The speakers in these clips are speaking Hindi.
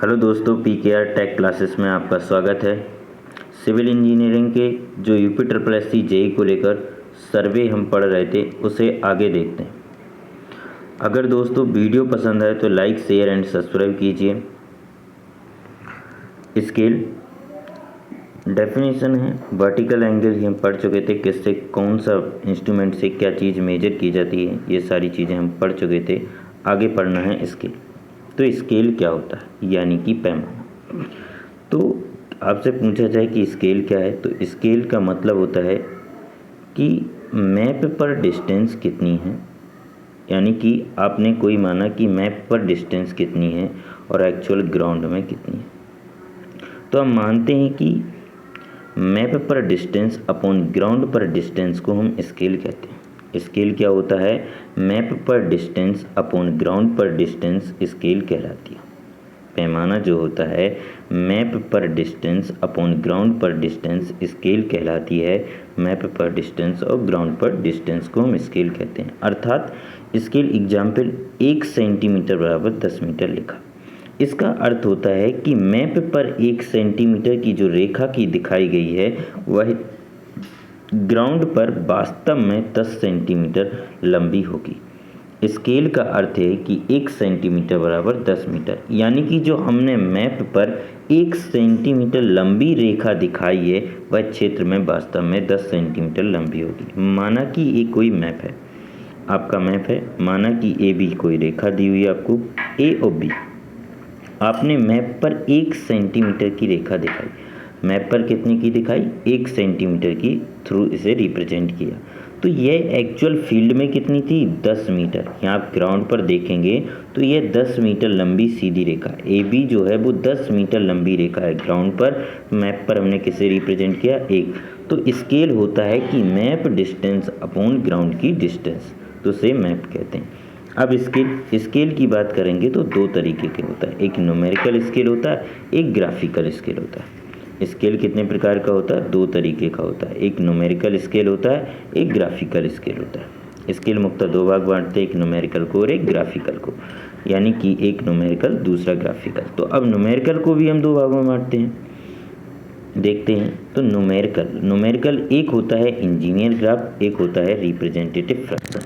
हेलो दोस्तों, PKR टेक क्लासेस में आपका स्वागत है। सिविल इंजीनियरिंग के जो UP triple S C JE को लेकर सर्वे हम पढ़ रहे थे उसे आगे देखते हैं। अगर दोस्तों वीडियो पसंद आए तो लाइक, शेयर एंड सब्सक्राइब कीजिए। स्केल डेफिनेशन है, वर्टिकल एंगल ही हम पढ़ चुके थे, किससे कौन सा इंस्ट्रूमेंट से क्या चीज़ मेजर की जाती है, ये सारी चीज़ें हम पढ़ चुके थे। आगे पढ़ना है स्केल। तो स्केल क्या होता है, यानी कि पैमाना। तो आपसे पूछा जाए कि स्केल क्या है, तो स्केल का मतलब होता है कि मैप पर डिस्टेंस कितनी है, यानी कि आपने कोई माना कि मैप पर डिस्टेंस कितनी है और एक्चुअल ग्राउंड में कितनी है। तो हम मानते हैं कि मैप पर डिस्टेंस अपॉन ग्राउंड पर डिस्टेंस को हम स्केल कहते हैं। स्केल क्या होता है, मैप पर डिस्टेंस अपॉन ग्राउंड पर डिस्टेंस स्केल कहलाती है। पैमाना जो होता है मैप पर डिस्टेंस अपॉन ग्राउंड पर डिस्टेंस स्केल कहलाती है। मैप पर डिस्टेंस और ग्राउंड पर डिस्टेंस को हम स्केल कहते हैं। अर्थात स्केल एग्जाम्पल 1 सेंटीमीटर बराबर 10 मीटर लिखा। इसका अर्थ होता है कि मैप पर 1 सेंटीमीटर की जो रेखा की दिखाई गई है वह ग्राउंड पर वास्तव में 10 सेंटीमीटर लंबी होगी। स्केल का अर्थ है कि 1 सेंटीमीटर बराबर 10 मीटर, यानी कि जो हमने मैप पर 1 सेंटीमीटर लंबी रेखा दिखाई है वह क्षेत्र में वास्तव में 10 सेंटीमीटर लंबी होगी। माना कि ये कोई मैप है, आपका मैप है, माना कि AB कोई रेखा दी हुई है आपको, A और B। आपने मैप पर 1 सेंटीमीटर की रेखा दिखाई, मैप पर कितने की दिखाई, 1 सेंटीमीटर की, थ्रू इसे रिप्रेजेंट किया। तो यह एक्चुअल फील्ड में कितनी थी, 10 मीटर। यहाँ आप ग्राउंड पर देखेंगे तो यह 10 मीटर लंबी सीधी रेखा AB जो है वो 10 मीटर लंबी रेखा है ग्राउंड पर। मैप पर हमने किसे रिप्रेजेंट किया, 1। तो स्केल होता है कि मैप डिस्टेंस अपॉन ग्राउंड की डिस्टेंस, तो उसे मैप कहते हैं। अब स्केल की बात करेंगे तो दो तरीके के होता है, एक न्यूमेरिकल स्केल होता है, एक ग्राफिकल स्केल होता है। स्केल कितने प्रकार का होता है, दो तरीके का होता है, एक न्यूमेरिकल स्केल होता है, एक ग्राफिकल स्केल होता है। स्केल मुख्यतः दो भाग बांटते हैं, एक न्यूमेरिकल को और एक ग्राफिकल को, यानी कि एक न्यूमेरिकल दूसरा ग्राफिकल। तो अब न्यूमेरिकल को भी हम दो भागों में बांटते हैं, देखते हैं। तो न्यूमेरिकल एक होता है इंजीनियर ग्राफ, एक होता है रिप्रेजेंटेटिव फ्रैक्शन।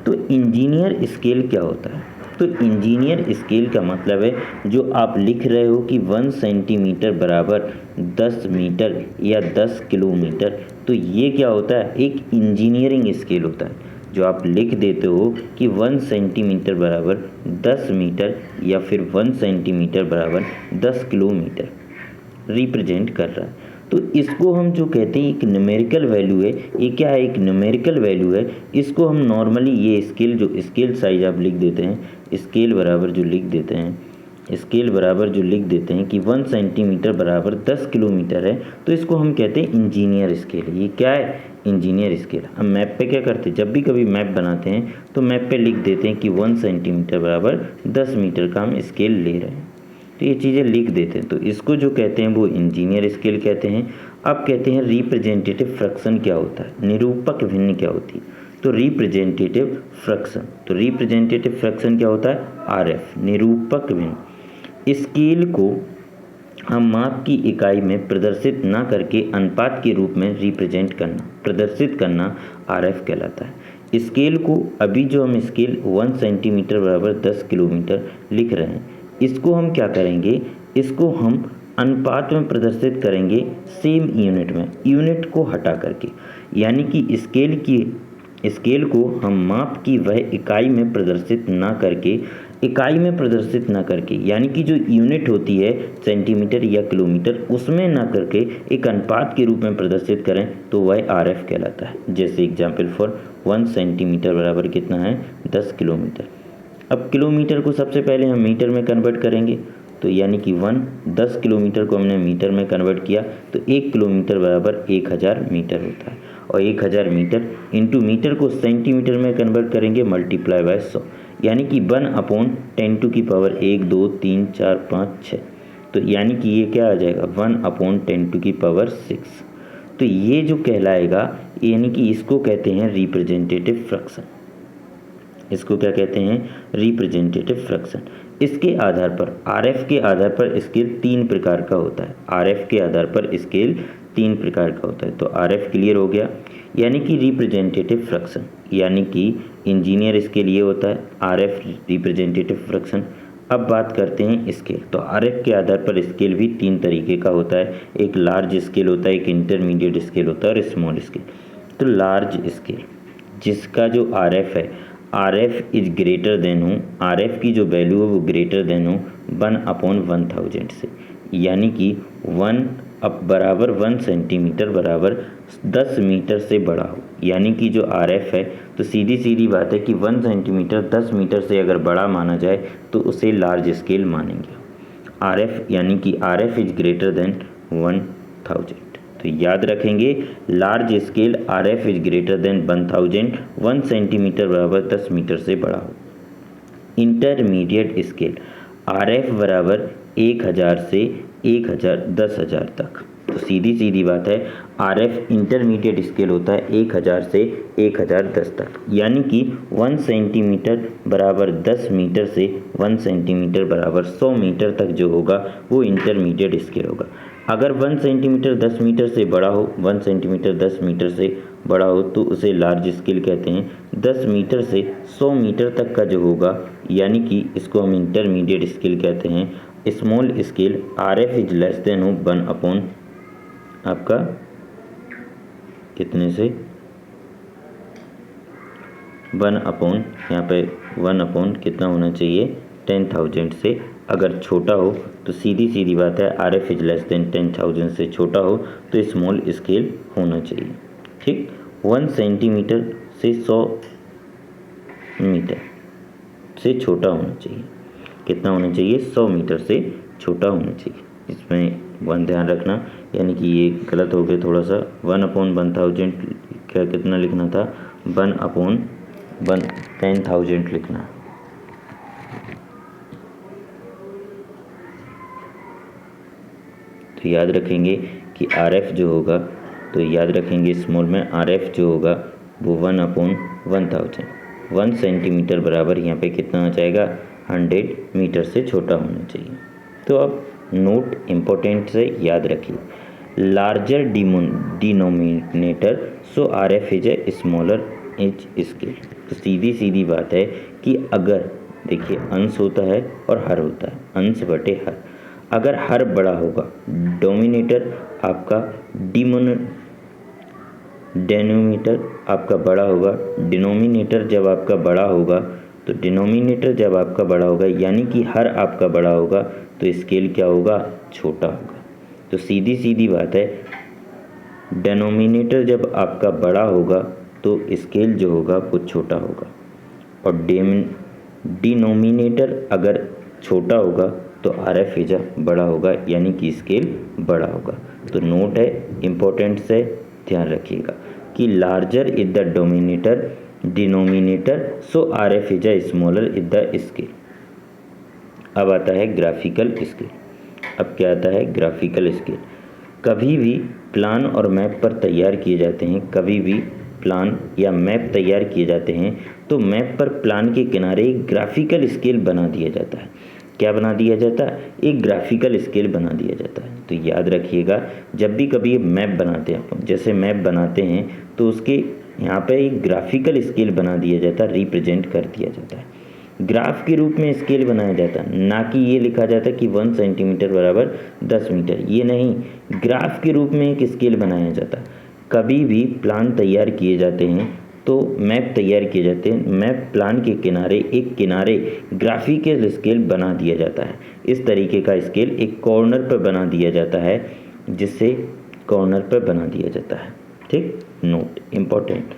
तो इंजीनियर स्केल क्या होता है, तो इंजीनियर स्केल का मतलब है जो आप लिख रहे हो कि 1 सेंटीमीटर बराबर 10 मीटर या 10 किलोमीटर, तो ये क्या होता है, एक इंजीनियरिंग स्केल होता है। जो आप लिख देते हो कि 1 सेंटीमीटर बराबर 10 मीटर या फिर 1 सेंटीमीटर बराबर 10 किलोमीटर रिप्रेजेंट कर रहा है, तो इसको हम जो कहते हैं एक न्यूमेरिकल वैल्यू है। ये क्या है, एक न्यूमेरिकल वैल्यू है। इसको हम नॉर्मली ये स्केल, जो स्केल साइज आप लिख देते हैं, स्केल बराबर जो लिख देते हैं, स्केल बराबर जो लिख देते हैं कि 1 सेंटीमीटर बराबर 10 किलोमीटर है, तो इसको हम कहते हैं इंजीनियर स्केल है। ये क्या है, इंजीनियर स्केल। हम मैप पे क्या करते हैं, जब भी कभी मैप बनाते हैं तो मैप पे लिख देते हैं कि 1 सेंटीमीटर बराबर 10 मीटर का हम स्केल ले रहे हैं, तो ये चीज़ें लिख देते हैं। तो इसको जो कहते हैं वो इंजीनियर स्केल कहते हैं। अब कहते हैं रिप्रेजेंटेटिव फ्रैक्शन क्या होता है, निरूपक भिन्न क्या होती है। तो रिप्रेजेंटेटिव फ्रैक्शन, तो रिप्रेजेंटेटिव फ्रैक्शन क्या होता है, RF, निरूपक भिन्न। स्केल को हम माप की इकाई में प्रदर्शित ना करके अनुपात के रूप में रिप्रेजेंट करना, प्रदर्शित करना RF कहलाता है। स्केल को अभी जो हम स्केल 1 सेंटीमीटर बराबर 10 किलोमीटर लिख रहे हैं, इसको हम क्या करेंगे, इसको हम अनुपात में प्रदर्शित करेंगे सेम यूनिट में, यूनिट को हटा करके, यानी कि स्केल को हम माप की वह इकाई में प्रदर्शित ना करके, इकाई में प्रदर्शित ना करके, यानी कि जो यूनिट होती है सेंटीमीटर या किलोमीटर, उसमें ना करके एक अनुपात के रूप में प्रदर्शित करें तो वह RF कहलाता है। जैसे एग्जाम्पल फॉर 1 सेंटीमीटर बराबर कितना है, 10 किलोमीटर। अब किलोमीटर को सबसे पहले हम मीटर में कन्वर्ट करेंगे, तो यानी कि 10 किलोमीटर को हमने मीटर में कन्वर्ट किया तो 1 किलोमीटर बराबर 1000 मीटर होता है। और 1000 मीटर इंटू मीटर को सेंटीमीटर में कन्वर्ट करेंगे मल्टीप्लाई बाय 100, यानी कि 1/10⁻⁴ 1 2 3 4 5 6, तो यानी कि ये क्या आ जाएगा 1/10⁻⁶। तो ये जो कहलाएगा, यानी कि इसको कहते हैं रिप्रेजेंटेटिव फ्रैक्शन। इसको क्या कहते हैं, रिप्रेजेंटेटिव फ्रैक्शन। इसके आधार पर RF के आधार पर स्केल 3 प्रकार का होता है। RF के आधार पर स्केल 3 प्रकार का होता है। तो RF क्लियर हो गया, यानी कि रिप्रेजेंटेटिव फ्रैक्शन, यानी कि इंजीनियर स्केल ये होता है RF रिप्रेजेंटेटिव फ्रैक्शन। अब बात करते हैं स्केल। तो RF के आधार पर स्केल भी 3 तरीके का होता है, एक लार्ज स्केल होता है, एक इंटरमीडिएट स्केल होता है और स्मॉल स्केल। तो लार्ज स्केल जिसका जो RF है, RF इज ग्रेटर देन हो, RF की जो वैल्यू है वो ग्रेटर देन हो 1/1000 से, यानी कि 1 अब बराबर 1 सेंटीमीटर बराबर 10 मीटर से बड़ा हो, यानी कि जो RF है तो सीधी सीधी बात है कि 1 सेंटीमीटर 10 मीटर से अगर बड़ा माना जाए तो उसे लार्ज स्केल मानेंगे। RF यानी कि RF इज ग्रेटर देन 1000। तो याद रखेंगे large scale RF is greater than 1000, 1 centimetre बराबर 10 मीटर से बड़ा हो। इंटरमीडिएट स्केल RF बराबर 1000 से 1000 तक। तो सीधी सीधी बात है RF इंटरमीडिएट स्केल होता है 1000 से 1010 तक, यानी कि 1 सेंटीमीटर बराबर 10 मीटर से 1 सेंटीमीटर बराबर 100 मीटर तक जो होगा वो इंटरमीडिएट स्केल होगा। अगर 1 सेंटीमीटर 10 मीटर से बड़ा हो, 1 सेंटीमीटर 10 मीटर से बड़ा हो तो उसे लार्ज स्केल कहते हैं। 10 मीटर से 100 मीटर तक का जो होगा, यानी कि इसको हम इंटरमीडिएट स्केल कहते हैं। Small scale RF is less than हो 1 अपॉन आपका कितने से 1 अपॉन, यहाँ पे 1 अपॉन कितना होना चाहिए 10,000 से। अगर छोटा हो तो सीधी सीधी बात है RF इज लेस देन 10,000 से छोटा हो तो स्मॉल स्केल होना चाहिए। ठीक, 1 सेंटीमीटर से 100 मीटर से छोटा होना चाहिए। कितना होना चाहिए 100 मीटर से छोटा होना चाहिए। इसमें 1 ध्यान रखना, यानी कि ये गलत हो गया थोड़ा सा। 1 अपॉन 1000 क्या कितना लिखना था 1 अपॉन 10,000 लिखना। तो याद रखेंगे कि RF जो होगा, तो याद रखेंगे स्मॉल में RF जो होगा वो 1 अपॉन 1000, 1 सेंटीमीटर बराबर यहाँ पे कितना आ जाएगा 100 मीटर से छोटा होना चाहिए। तो अब नोट इम्पोर्टेंट से याद रखिए, larger denominator so RF is a smaller H scale. तो सीधी सीधी बात है कि अगर देखिए अंश होता है और हर होता है, अंश बटे हर। अगर हर बड़ा होगा, डोमिनेटर आपका डेनोमीटर आपका बड़ा होगा, डिनोमिनेटर जब आपका बड़ा होगा तो डिनोमिनेटर जब आपका बड़ा होगा यानी कि हर आपका बड़ा होगा तो स्केल क्या होगा छोटा होगा। तो सीधी सीधी बात है डिनोमिनेटर जब आपका बड़ा होगा तो स्केल जो होगा वो छोटा होगा, और डिनोमिनेटर अगर छोटा होगा तो RF इज बड़ा होगा, यानी कि स्केल बड़ा होगा। तो नोट है इम्पोर्टेंट से ध्यान रखिएगा कि larger is the denominator so RF is smaller is the scale. अब आता है ग्राफिकल स्केल। अब क्या आता है ग्राफिकल स्केल। कभी भी प्लान और मैप पर तैयार किए जाते हैं, कभी भी प्लान या मैप तैयार किए जाते हैं तो मैप पर प्लान के किनारे एक ग्राफिकल स्केल बना दिया जाता है। क्या बना दिया जाता है? एक ग्राफिकल स्केल बना दिया जाता है। तो याद रखिएगा जब भी कभी मैप बनाते हैं अपन, जैसे मैप बनाते हैं तो उसके यहाँ पे एक ग्राफिकल स्केल बना दिया जाता है, रिप्रेजेंट कर दिया जाता है। ग्राफ के रूप में स्केल बनाया जाता है, ना कि ये लिखा जाता है कि 1 सेंटीमीटर बराबर 10 मीटर, ये नहीं, ग्राफ के रूप में एक स्केल बनाया जाता है। कभी भी प्लान तैयार किए जाते हैं तो मैप तैयार किए जाते हैं, मैप प्लान के किनारे एक किनारे ग्राफिकल स्केल बना दिया जाता है। इस तरीके का स्केल एक कॉर्नर पर बना दिया जाता है, जिससे कॉर्नर पर बना दिया जाता है। ठीक, नोट इम्पोर्टेंट,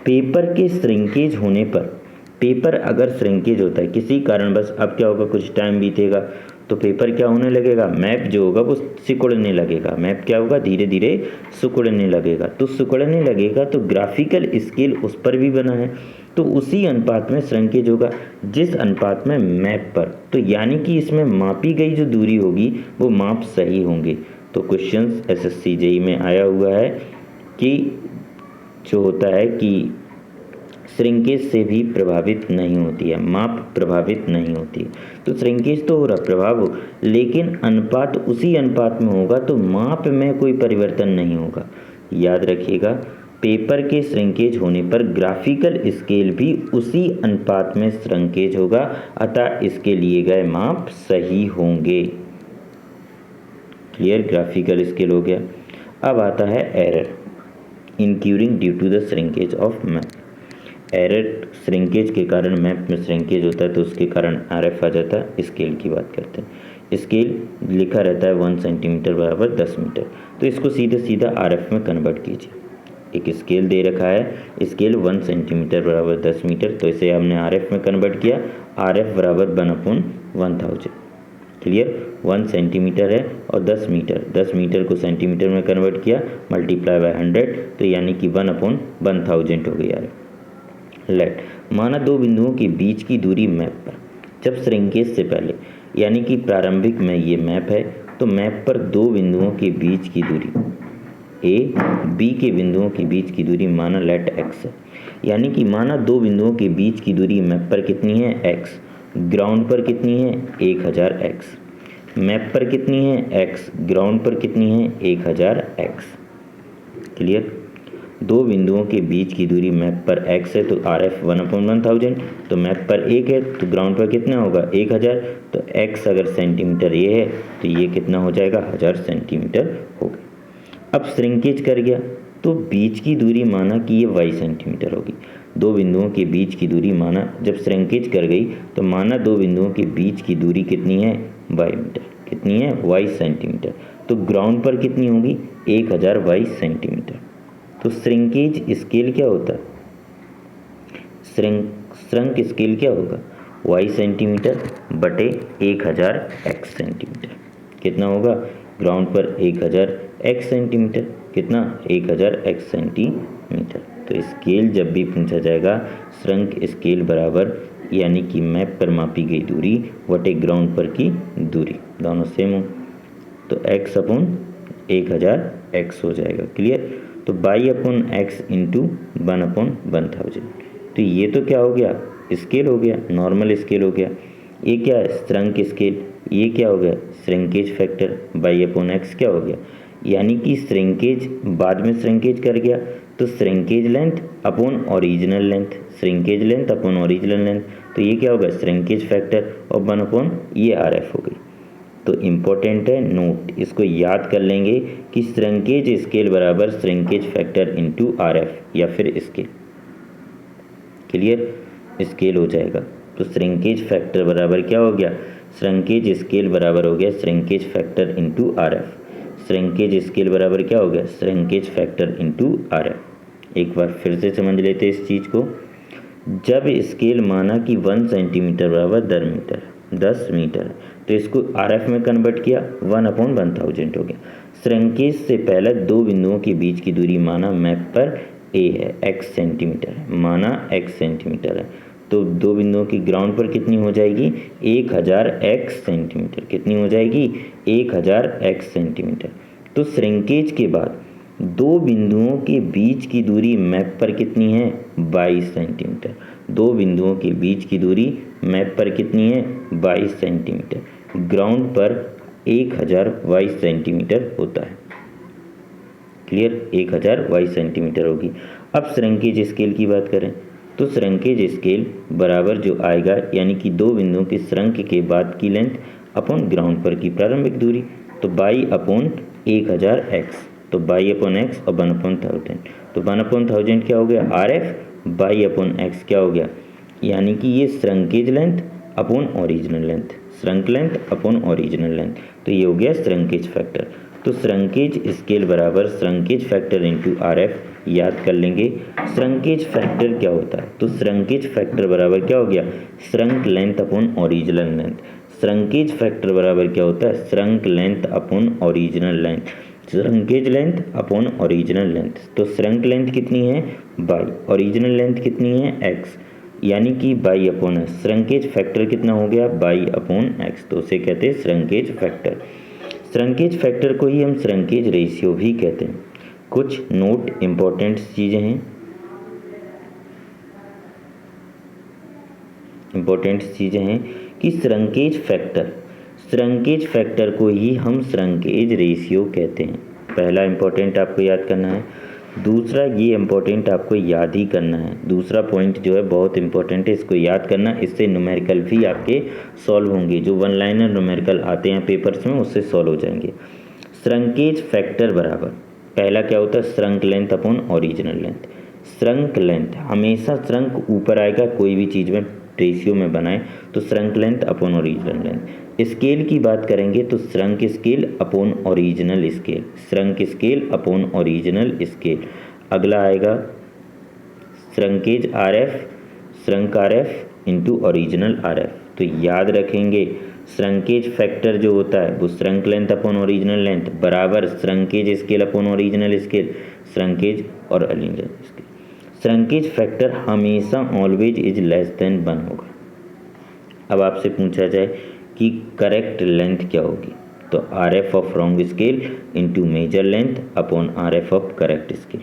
पेपर के श्रिंकेज होने पर, पेपर अगर श्रिंकेज होता है किसी कारण बस, अब क्या होगा कुछ टाइम बीतेगा तो पेपर क्या होने लगेगा, मैप जो होगा वो सिकुड़ने लगेगा, मैप क्या होगा धीरे धीरे सिकुड़ने लगेगा। तो सिकुड़ने लगेगा तो ग्राफिकल स्केल उस पर भी बना है, तो उसी अनुपात में श्रिंकेज होगा जिस अनुपात में मैप पर। तो यानी कि इसमें मापी गई जो दूरी होगी वो माप सही होंगे। तो क्वेश्चंस SSC JEE में आया हुआ है कि जो होता है कि श्रिंकेज से भी प्रभावित नहीं होती है, माप प्रभावित नहीं होती है। तो श्रिंकेज तो हो रहा, प्रभाव हो, लेकिन अनुपात उसी अनुपात में होगा, तो माप में कोई परिवर्तन नहीं होगा। याद रखिएगा, पेपर के श्रिंकेज होने पर ग्राफिकल स्केल भी उसी अनुपात में श्रिंकेज होगा, अतः इसके लिए गए माप सही होंगे। क्लियर, ग्राफिकल स्केल हो गया। अब आता है error incurring due to the shrinkage of map. Error shrinkage के कारण मैप में श्रिंकेज होता है, तो उसके कारण RF आ जाता है। स्केल की बात करते हैं, स्केल लिखा रहता है 1 सेंटीमीटर बराबर 10 मीटर, तो इसको सीधा सीधा RF में कन्वर्ट कीजिए। एक स्केल दे रखा है, स्केल 1 सेंटीमीटर बराबर 10 मीटर, तो इसे हमने RF में कन्वर्ट किया, RF बराबर 1/1000। क्लियर, 1 सेंटीमीटर है और 10 मीटर, 10 मीटर को सेंटीमीटर में कन्वर्ट किया, मल्टीप्लाई बाय 100, तो यानी कि 1/1000 हो गई यार। लेट, माना दो बिंदुओं के बीच की दूरी मैप पर, जब श्रिंकेज से पहले, यानी कि प्रारंभिक में ये मैप है, तो मैप पर दो बिंदुओं के बीच की दूरी A B के बिंदुओं के बीच की दूरी माना लेट x है, यानी कि माना दो बिंदुओं के बीच की दूरी मैप पर कितनी है x, ग्राउंड पर कितनी है 1000x, मैप पर कितनी है x, ग्राउंड पर कितनी है 1000x। क्लियर, दो बिंदुओं के बीच की दूरी मैप पर x है, तो RF 1/1000, तो मैप पर 1 है, तो ग्राउंड पर कितना होगा 1000, तो x अगर सेंटीमीटर ये है, तो ये कितना हो जाएगा 1000 सेंटीमीटर हो गया। अब श्रिंकेज कर गया, तो बीच की दूरी माना कि ये y सेंटीमीटर होगी। दो बिंदुओं के बीच की दूरी माना, जब श्रिंकेज कर गई तो माना दो बिंदुओं के बीच की दूरी कितनी है y मीटर, कितनी है y सेंटीमीटर, तो ग्राउंड पर कितनी होगी 1000 y सेंटीमीटर। तो श्रिंकेज स्केल क्या होता है, श्रंक स्केल क्या होगा y सेंटीमीटर बटे 1000 x सेंटीमीटर, कितना होगा ग्राउंड पर 1000 x सेंटीमीटर, कितना 1000 x सेंटीमीटर। तो स्केल जब भी पूछा जाएगा, श्रंक स्केल बराबर यानी कि मैप पर मापी गई दूरी बटे ग्राउंड पर की दूरी, दोनों सेम हो, तो x/1000 x हो जाएगा। क्लियर, तो y/x इंटू 1/1000, तो ये तो क्या हो गया स्केल हो गया, नॉर्मल स्केल हो गया। ये क्या है श्रंक स्केल, ये क्या हो गया श्रिंकेज फैक्टर, y/x क्या हो गया, यानी कि श्रिंकेज बाद में श्रिंकेज कर गया, तो shrinkage length upon original length, shrinkage length upon original length, तो ये क्या होगा श्रिंकेज फैक्टर और 1/ ये RF हो गई। तो इम्पोर्टेंट है नोट, इसको याद कर लेंगे कि श्रिंकेज स्केल बराबर श्रिंकेज फैक्टर इंटू RF या फिर स्केल। क्लियर, स्केल हो जाएगा, तो श्रिंकेज फैक्टर बराबर क्या हो गया, श्रिंकेज स्केल बराबर हो गया shrinkage factor into RF, shrinkage scale बराबर क्या हो गया श्रिंकेज फैक्टर इंटू RF। एक बार फिर से समझ लेते इस चीज़ को, जब स्केल माना कि 1 सेंटीमीटर बराबर 10 मीटर, तो इसको RF में कन्वर्ट किया 1/1000 हो गया। श्रिंकेज से पहले दो बिंदुओं के बीच की दूरी माना मैप पर A है, x सेंटीमीटर है, माना x सेंटीमीटर है, तो दो बिंदुओं की ग्राउंड पर कितनी हो जाएगी 1000 x सेंटीमीटर, कितनी हो जाएगी 1000 x सेंटीमीटर। तो श्रिंकेज के बाद दो बिंदुओं के बीच की दूरी मैप पर कितनी है 22 सेंटीमीटर, दो बिंदुओं के बीच की दूरी मैप पर कितनी है 22 सेंटीमीटर, ग्राउंड पर 1000 y सेंटीमीटर होता है। क्लियर, 1000 y सेंटीमीटर होगी। अब श्रिंकेज स्केल की बात करें, तो श्रिंकेज स्केल बराबर जो आएगा यानी कि दो बिंदुओं के श्रंक के बाद की लेंथ अपॉन ग्राउंड पर की प्रारंभिक दूरी, तो y/1000x, तो y/x और 1/1000, तो 1/1000 क्या हो गया RF, y/x क्या हो गया, यानी कि ये shrinkage length upon original length, shrunk length upon original length, तो ये हो गया श्रिंकेज फैक्टर। तो श्रिंकेज स्केल बराबर श्रिंकेज फैक्टर इंटू RF, याद कर लेंगे श्रिंकेज फैक्टर क्या होता है, तो श्रिंकेज फैक्टर बराबर क्या हो गया shrunk length upon original length, shrinkage factor बराबर क्या होता है shrunk length upon original length, shrinkage length upon original length, तो श्रंक लेंथ कितनी है y, ओरिजिनल लेंथ कितनी है x, यानी कि y/x, श्रिंकेज फैक्टर कितना हो गया y/x, तो उसे कहते हैं श्रिंकेज फैक्टर। श्रिंकेज फैक्टर को ही हम श्रिंकेज रेशियो भी कहते हैं। कुछ नोट इम्पोर्टेंट चीज़ें हैं, इम्पोर्टेंट चीज़ें हैं कि श्रंकेज फैक्टर को ही हम श्रंकेज रेशियो कहते हैं। पहला इम्पोर्टेंट आपको याद करना है। दूसरा, ये इम्पोर्टेंट आपको याद ही करना है। दूसरा पॉइंट जो है बहुत इम्पोर्टेंट है, इसको याद करना। इससे न्यूमेरिकल भी आपके सॉल्व होंगे, जो वन लाइनर न्यूमेरिकल आते हैं पेपर्स में उससे सॉल्व हो जाएंगे। श्रंकेज फैक्टर बराबर, पहला क्या होता है, shrunk length upon original length. Shrunk length हमेशा श्रंक ऊपर आएगा, कोई भी चीज़ में रेशियो में बनाए तो shrunk length upon original length. Scale की बात करेंगे तो shrunk scale upon original scale, shrunk scale upon original scale. अगला आएगा श्रंकेज RF, shrunk RF into original RF। तो याद रखेंगे श्रंकेज फैक्टर जो होता है वो shrunk length upon original length बराबर श्रंकेज स्केल अपॉन ओरिजिनल स्केल, श्रंकेज और ओरिजिनल स्केल। श्रंकेज फैक्टर हमेशा ऑलवेज इज लेस देन 1 होगा। अब आपसे पूछा जाए कि करेक्ट लेंथ क्या होगी, तो RF of wrong scale into measure length upon RF of correct scale.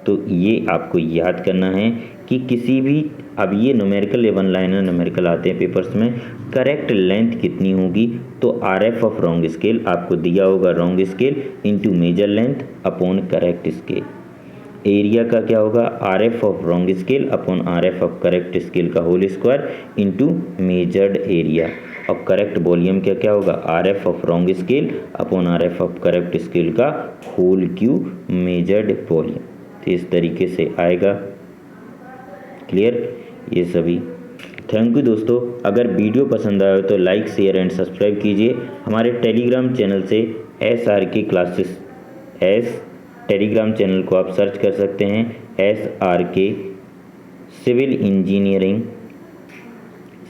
तो ये आपको याद करना है कि किसी भी, अब ये न्यूमेरिकल वन लाइनर न्यूमेरिकल आते हैं पेपर्स में, करेक्ट लेंथ कितनी होगी, तो RF ऑफ रॉन्ग स्केल आपको दिया होगा wrong scale into measure length upon correct scale. Area का क्या होगा, RF of wrong scale upon RF of correct scale का whole square into measured area. और करेक्ट वॉल्यूम क्या क्या होगा, RF of wrong scale upon RF of correct scale का होल क्यूब मेजर्ड वॉल्यूम। तो इस तरीके से आएगा। क्लियर ये सभी। थैंक यू दोस्तों। अगर वीडियो पसंद आया हो तो लाइक शेयर एंड सब्सक्राइब कीजिए। हमारे टेलीग्राम चैनल से SRK क्लासेस, टेलीग्राम चैनल को आप सर्च कर सकते हैं SRK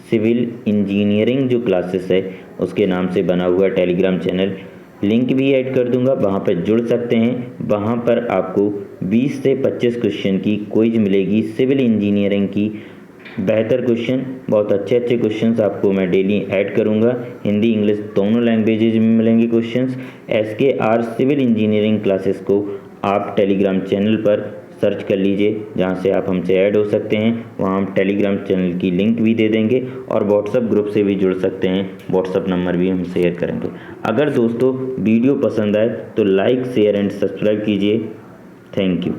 सिविल इंजीनियरिंग जो क्लासेस है उसके नाम से बना हुआ टेलीग्राम चैनल, लिंक भी ऐड कर दूंगा, वहाँ पर जुड़ सकते हैं। वहाँ पर आपको 20 से 25 क्वेश्चन की क्विज मिलेगी, सिविल इंजीनियरिंग की बेहतर क्वेश्चन, बहुत अच्छे अच्छे क्वेश्चंस आपको मैं डेली ऐड करूंगा। हिंदी इंग्लिश दोनों लैंग्वेजेज में मिलेंगे questions. SKR civil engineering classes को आप टेलीग्राम चैनल पर सर्च कर लीजिए, जहां से आप हमसे ऐड हो सकते हैं। वहां हम टेलीग्राम चैनल की लिंक भी दे देंगे और व्हाट्सएप ग्रुप से भी जुड़ सकते हैं, व्हाट्सएप नंबर भी हम शेयर करेंगे। अगर दोस्तों वीडियो पसंद आए तो लाइक शेयर एंड सब्सक्राइब कीजिए। Thank you.